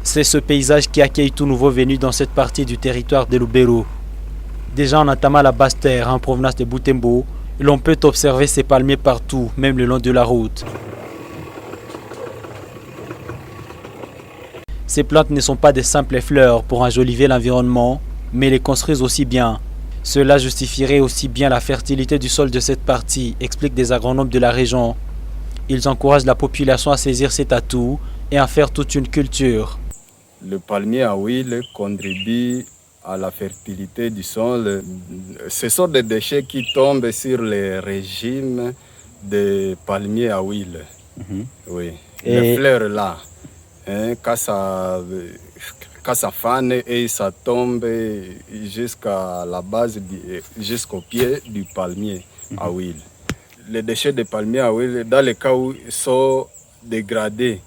C'est ce paysage qui accueille tout nouveau venu dans cette partie du territoire de Lubero. Déjà en entamant la basse terre en provenance de Butembo, l'on peut observer ces palmiers partout, même le long de la route. Ces plantes ne sont pas de simples fleurs pour enjoliver l'environnement, mais les construisent aussi bien. Cela justifierait aussi bien la fertilité du sol de cette partie, expliquent des agronomes de la région. Ils encouragent la population à saisir cet atout et en faire toute une culture. Le palmier à huile contribue à la fertilité du sol. Ce sont des déchets qui tombent sur les régimes de palmiers à huile. Oui. Les fleurs là, quand ça fane et ça tombe jusqu'à la base, jusqu'au pied du palmier à huile. Les déchets de palmier à huile, dans les cas où ils sont dégradés,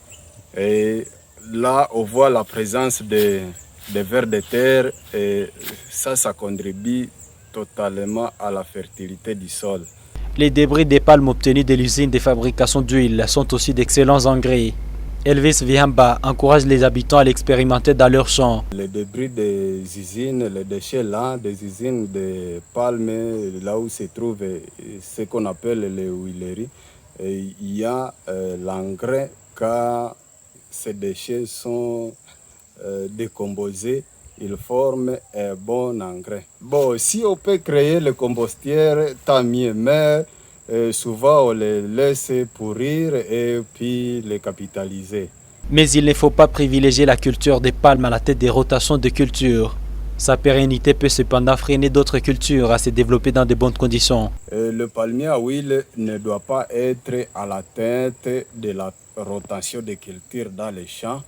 et là on voit la présence des vers de terre et ça contribue totalement à la fertilité du sol. Les débris des palmes obtenus de l'usine de fabrication d'huile sont aussi d'excellents engrais. Elvis Vihamba encourage les habitants à l'expérimenter dans leurs champs. Les débris des usines, les déchets là, des usines de palmes, là où se trouvent ce qu'on appelle les huileries, il y a l'engrais car ces déchets sont décomposés, ils forment un bon engrais. Bon, si on peut créer le compostière, tant mieux, mais souvent on les laisse pourrir et puis les capitaliser. Mais il ne faut pas privilégier la culture des palmes à la tête des rotations de cultures. Sa pérennité peut cependant freiner d'autres cultures à se développer dans de bonnes conditions. Le palmier à huile ne doit pas être à la tête de la rotation de cultures dans les champs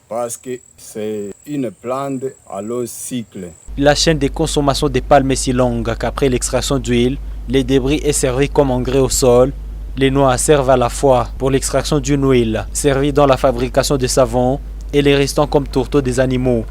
parce que c'est une plante à long cycle. La chaîne de consommation des palmes est si longue qu'après l'extraction d'huile, les débris est servi comme engrais au sol. Les noix servent à la fois pour l'extraction d'une huile, servie dans la fabrication de savon, et les restants comme tourteaux des animaux.